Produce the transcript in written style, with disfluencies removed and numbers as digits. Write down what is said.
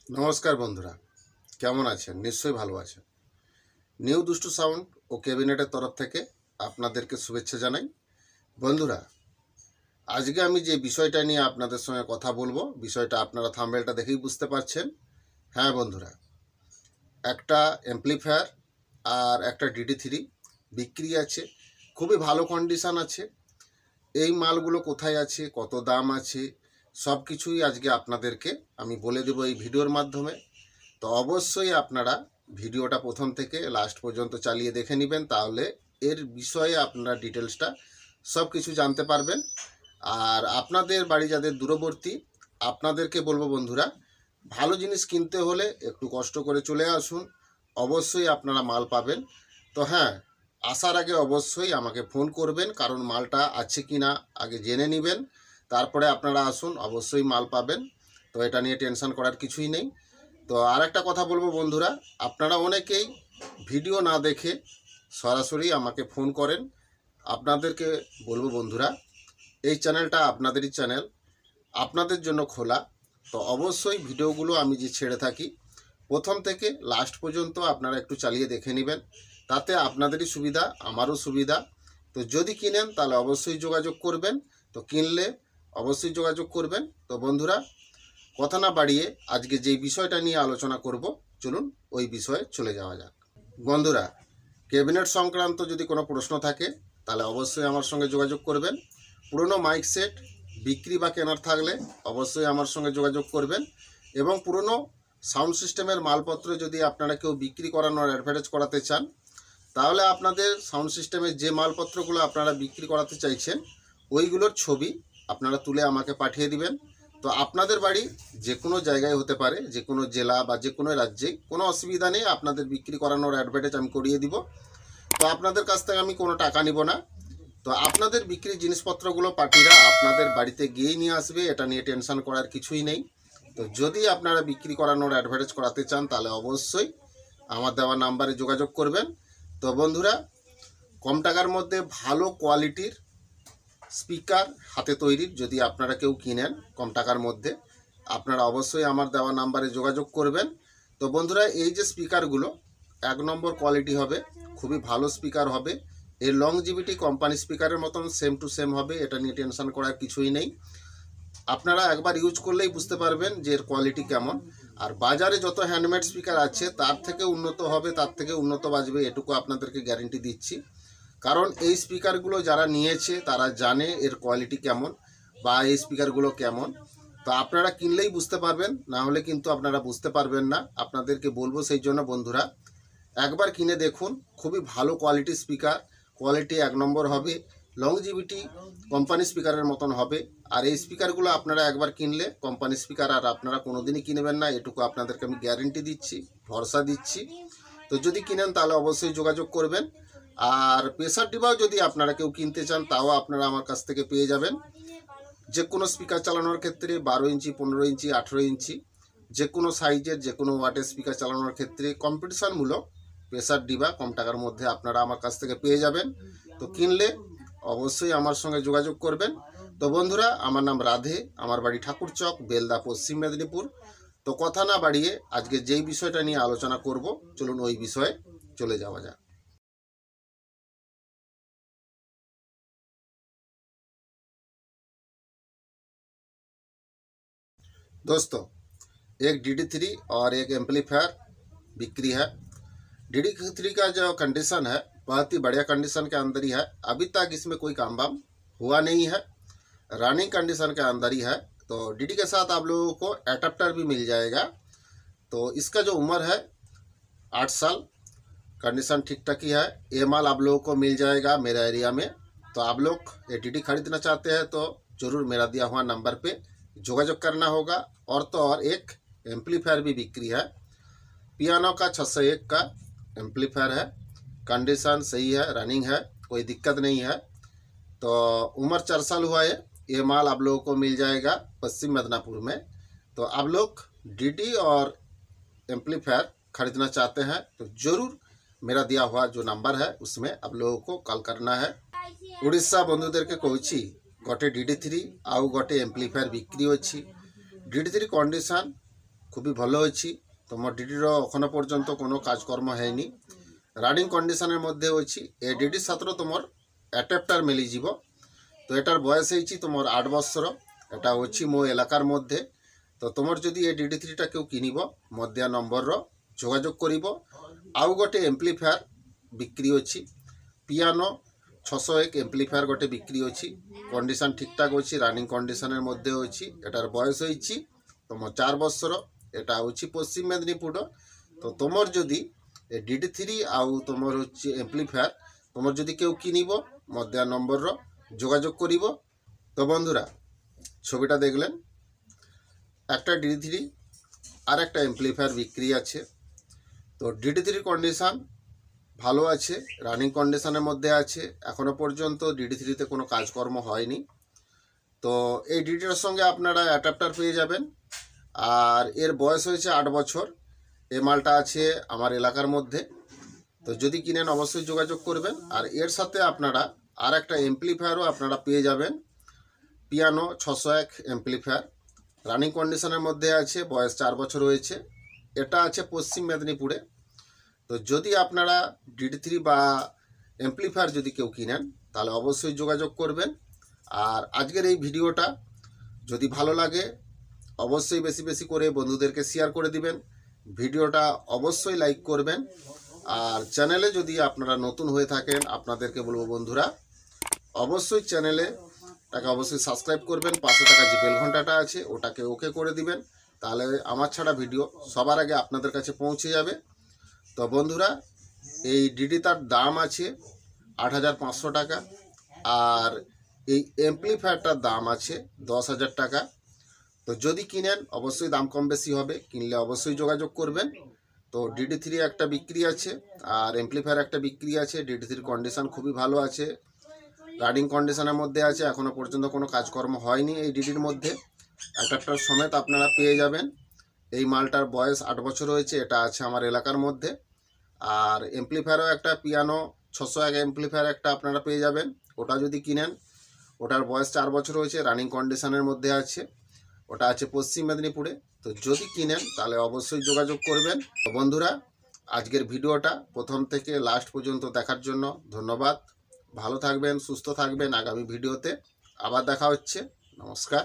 নমস্কার বন্ধুরা, কেমন আছেন? নিশ্চয়ই ভালো আছেন। নিউ দুষ্টু সাউন্ড ও ক্যাবিনেটের তরফ থেকে আপনাদেরকে শুভেচ্ছা জানাই। বন্ধুরা, আজকে আমি যে বিষয়টা নিয়ে আপনাদের সঙ্গে কথা বলবো, বিষয়টা আপনারা থাম্বনেলটা দেখেই বুঝতে পারছেন। হ্যাঁ বন্ধুরা, একটা অ্যাম্প্লিফায়ার আর একটা DD3 বিক্রি আছে, খুবই ভালো কন্ডিশান আছে। এই মালগুলো কোথায় আছে, কত দাম আছে, সব কিছুই আজকে আপনাদেরকে আমি বলে দেবো এই ভিডিওর মাধ্যমে। তো অবশ্যই আপনারা ভিডিওটা প্রথম থেকে লাস্ট পর্যন্ত চালিয়ে দেখে নেবেন, তাহলে এর বিষয়ে আপনারা ডিটেলসটা সব কিছু জানতে পারবেন। আর আপনাদের বাড়ি যাদের দূরবর্তী, আপনাদেরকে বলবো বন্ধুরা, ভালো জিনিস কিনতে হলে একটু কষ্ট করে চলে আসুন, অবশ্যই আপনারা মাল পাবেন। তো হ্যাঁ, আসার আগে অবশ্যই আমাকে ফোন করবেন, কারণ মালটা আছে কি না আগে জেনে নেবেন, তারপরে আপনারা আসুন, অবশ্যই মাল পাবেন। তো এটা নিয়ে টেনশন করার কিছুই নেই। তো আর একটা কথা বলবো বন্ধুরা, আপনারা অনেকেই ভিডিও না দেখে সরাসরি আমাকে ফোন করেন। আপনাদেরকে বলবো বন্ধুরা, এই চ্যানেলটা আপনাদেরই চ্যানেল, আপনাদের জন্য খোলা। তো অবশ্যই ভিডিওগুলো আমি যে ছেড়ে থাকি প্রথম থেকে লাস্ট পর্যন্ত আপনারা একটু চালিয়ে দেখে নেবেন, তাতে আপনাদেরই সুবিধা, আমারও সুবিধা। তো যদি কিনেন তাহলে অবশ্যই যোগাযোগ করবেন, তো কিনলে অবশ্যই যোগাযোগ করবেন। তো বন্ধুরা, কথা না বাড়িয়ে আজকে যেই বিষয়টা নিয়ে আলোচনা করব, চলুন ওই বিষয়ে চলে যাওয়া যাক। বন্ধুরা, ক্যাবিনেট সংক্রান্ত যদি কোনো প্রশ্ন থাকে তাহলে অবশ্যই আমার সঙ্গে যোগাযোগ করবেন। পুরনো মাইক সেট বিক্রি বা কেনার থাকলে অবশ্যই আমার সঙ্গে যোগাযোগ করবেন। এবং পুরনো সাউন্ড সিস্টেমের মালপত্র যদি আপনারা কেউ বিক্রি করানোর অ্যাডভার্টাইজ করাতে চান, তাহলে আপনাদের সাউন্ড সিস্টেমের যে মালপত্রগুলো আপনারা বিক্রি করাতে চাইছেন ওইগুলোর ছবি আপনারা তুলে আমাকে পাঠিয়ে দিবেন। তো আপনাদের বাড়ি যে কোনো জায়গায় হতে পারে, যে কোনো জেলা বা যে কোনো রাজ্যে, কোনো অসুবিধা নেই, আপনাদের বিক্রি করানোর অ্যাডভার্টাইজ আমি করিয়ে দিব। তো আপনাদের কাছ থেকে আমি কোনো টাকা নিব না। তো আপনাদের বিক্রির জিনিসপত্রগুলো পার্টিরা আপনাদের বাড়িতে গিয়েই নিয়ে আসবে, এটা নিয়ে টেনশন করার কিছুই নেই। তো যদি আপনারা বিক্রি করানোর অ্যাডভার্টাইজ করাতে চান তাহলে অবশ্যই আমার দেওয়া নাম্বারে যোগাযোগ করবেন। তো বন্ধুরা, কম টাকার মধ্যে ভালো কোয়ালিটির স্পিকার হাতে তৈরির যদি আপনারা কেউ কিনেন কম টাকার মধ্যে, আপনারা অবশ্যই আমার দেওয়া নাম্বারে যোগাযোগ করবেন। তো বন্ধুরা, এই যে স্পিকারগুলো 1 নম্বর কোয়ালিটি হবে, খুবই ভালো স্পিকার হবে। এর লংজিভিটি কোম্পানি স্পিকারের মতন সেম টু সেম হবে, এটা নিয়ে টেনশন করার কিছুই নেই। আপনারা একবার ইউজ করলেই বুঝতে পারবেন যে এর কোয়ালিটি কেমন। আর বাজারে যত হ্যান্ডমেড স্পিকার আছে তার থেকে উন্নত হবে, তার থেকে উন্নত বাজবে, এটুকু আপনাদেরকে গ্যারেন্টি দিচ্ছি। কারণ এই স্পিকারগুলো যারা নিয়েছে তারা জানে এর কোয়ালিটি কেমন বা এই স্পিকারগুলো কেমন। তো আপনারা কিনলেই বুঝতে পারবেন, না হলে কিন্তু আপনারা বুঝতে পারবেন না। আপনাদেরকে বলবো সেই জন্য বন্ধুরা, একবার কিনে দেখুন, খুবই ভালো কোয়ালিটির স্পিকার, কোয়ালিটি 1 নম্বর হবে, লংজিভিটি কোম্পানি স্পিকারের মতন হবে। আর এই স্পিকারগুলো আপনারা একবার কিনলে কোম্পানি স্পিকার আর আপনারা কোনোদিনই কিনবেন না, এটুকু আপনাদেরকে আমি গ্যারেন্টি দিচ্ছি, ভরসা দিচ্ছি। তো যদি কিনেন তাহলে অবশ্যই যোগাযোগ করবেন। আর প্রেসার ডিবাও যদি আপনারা কেউ কিনতে চান তাও আপনারা আমার কাছ থেকে পেয়ে যাবেন। যে কোনো স্পিকার চালানোর ক্ষেত্রে 12 ইঞ্চি, 15 ইঞ্চি, 18 ইঞ্চি, যে কোনো সাইজের যে কোনো ওয়াটের স্পিকার চালানোর ক্ষেত্রে কম্পিটিশানমূলক প্রেসার ডিবা কম টাকার মধ্যে আপনারা আমার কাছ থেকে পেয়ে যাবেন। তো কিনলে অবশ্যই আমার সঙ্গে যোগাযোগ করবেন। তো বন্ধুরা, আমার নাম রাধে, আমার বাড়ি ঠাকুরচক, বেলদা, পশ্চিম মেদিনীপুর। তো কথা না বাড়িয়ে আজকে যেই বিষয়টা নিয়ে আলোচনা করব, চলুন ওই বিষয়ে চলে যাওয়া যাক। दोस्तों, एक DD3 और एक एम्पलीफायर बिक्री है। DD3 का जो कंडीशन है बहुत ही बढ़िया कंडीशन के अंदर ही है। अभी तक इसमें कोई काम वाम हुआ नहीं है, रनिंग कंडीशन के अंदर ही है। तो DD के साथ आप लोगों को एडाप्टर भी मिल जाएगा। तो इसका जो उम्र है 8 साल, कंडीशन ठीक ठाक ही है। ये माल आप लोगों को मिल जाएगा मेरा एरिया में। तो आप लोग ये DD खरीदना चाहते हैं तो ज़रूर मेरा दिया हुआ नंबर पे जोगाजोग करना होगा। और तो और एक एम्पलीफायर भी बिक्री है, पियानो का 601 का एम्पलीफायर है, कंडीशन सही है, रनिंग है, कोई दिक्कत नहीं है। तो उम्र 4 साल हुआ है। ये माल आप लोगों को मिल जाएगा पश्चिम मिदनापुर में। तो आप लोग DD और एम्पलीफायर खरीदना चाहते हैं तो ज़रूर मेरा दिया हुआ जो नंबर है उसमें आप लोगों को कॉल करना है। उड़ीसा बंधुदेरके कहूछि गोटे DD3 आउ गोटे एम्पलीफायर बिक्री अच्छी। DD3 कंडीशन খুবই ভালো হয়েছি। তোমার ডিডির এখনো পর্যন্ত কোনো কাজকর্ম হয়নি, রানিং কন্ডিশনের মধ্যে হয়েছি। এই ডিডির সাথে তোমার অ্যাডাপ্টার মিলিଯିବ। তো এটার বয়স হয়েছি তোমার 8 বছর। এটা হচ্ছে মো এলাকার মধ্যে। তো তোমার যদি এই DD3টা কেউ কিনিব মধ্যে নম্বরর যোগাযোগ করিব। আউ গোটে এম্প্লিফায়ার বিক্রি অছি, পিয়ানো 601 এম্প্লিফায়ার গোটে বিক্রি অছি। কন্ডিশন ঠিকঠাক অছি, রানিং কন্ডিশনের মধ্যে অছি। এটার বয়স হয়েছি তোমার 4 বছর। এটা হচ্ছে পশ্চিম মেদিনীপুর। তো তোমার যদি DD3 আউ তোমার হচ্ছে এম্প্লিফায়ার তোমার যদি কেউ কিনিব মধ্যে নম্বরর যোগাযোগ করিব। তো বন্ধুরা ছবিটা দেখলেন, একটা DD3 আর একটা এম্প্লিফায়ার বিক্রি আছে। তো DD3 কন্ডিশন ভালো আছে, রানিং কন্ডিশনের মধ্যে আছে। এখনো পর্যন্ত DD3তে কোনো কাজকর্ম হয়নি। তো এই DD-র সঙ্গে আপনারা অ্যাডাপ্টার পেয়ে যাবেন। আর এর বয়স হয়েছে 8 বছর। এই মালটা আছে আমার এলাকার মধ্যে। তো যদি কিনেন অবশ্যই যোগাযোগ করবেন। আর এর সাথে আপনারা আর একটা এমপ্লিফায়ারও আপনারা পেয়ে যাবেন, পিয়ানো 601 এমপ্লিফায়ার, রানিং কন্ডিশনের মধ্যে আছে, বয়স 4 বছর হয়েছে। এটা আছে পশ্চিম মেদিনীপুরে। তো যদি আপনারা DD3 বা এমপ্লিফায়ার যদি কেউ কিনেন তাহলে অবশ্যই যোগাযোগ করবেন। আর আজকের এই ভিডিওটা যদি ভালো লাগে অবশ্যই বেশি বেশি করে বন্ধুদেরকে শেয়ার করে দিবেন। ভিডিওটা অবশ্যই লাইক করবেন। আর চ্যানেলে যদি আপনারা নতুন হয়ে থাকেন আপনাদেরকে বলবো বন্ধুরা অবশ্যই চ্যানেলেটাকে অবশ্যই সাবস্ক্রাইব করবেন। পাশে থাকা যে বেল ঘন্টাটা আছে ওটাকে ওকে করে দিবেন, তাহলে আমার ছাড়া ভিডিও সবার আগে আপনাদের কাছে পৌঁছে যাবে। তো বন্ধুরা এই ডিডিটার দাম আছে 8,500 টাকা। আর এই এমপ্লিফায়ারটার দাম আছে 10,000 টাকা। তো যদি কিনেন অবশ্যই দাম কম বেশি হবে, কিনলে অবশ্যই যোগাযোগ করবেন। তো DD3 একটা বিক্রি আছে আর এমপ্লিফায়ার একটা বিক্রি আছে। DD3 কন্ডিশন খুবই ভালো আছে, রানিং কন্ডিশনের মধ্যে আছে। এখনো পর্যন্ত কোনো কাজকর্ম হয়নি এই ডিডির মধ্যে। অ্যাডাপ্টার সমেত আপনারা পেয়ে যাবেন। এই মালটার বয়স 8 বছর হয়েছে। এটা আছে আমার এলাকার মধ্যে। আর এমপ্লিফায়ারও একটা পিয়ানো 601 এমপ্লিফায়ার একটা আপনারা পেয়ে যাবেন। ওটা যদি কিনেন ওটার বয়স 4 বছর হয়েছে, রানিং কন্ডিশনের মধ্যে আছে। ওটা আছে পশ্চিম মেদিনীপুরে। তো যদি কিনেন তাহলে অবশ্যই যোগাযোগ করবেন। তো বন্ধুরা আজকের ভিডিওটা প্রথম থেকে লাস্ট পর্যন্ত দেখার জন্য ধন্যবাদ। ভালো থাকবেন, সুস্থ থাকবেন। আগামী ভিডিওতে আবার দেখা হচ্ছে। নমস্কার।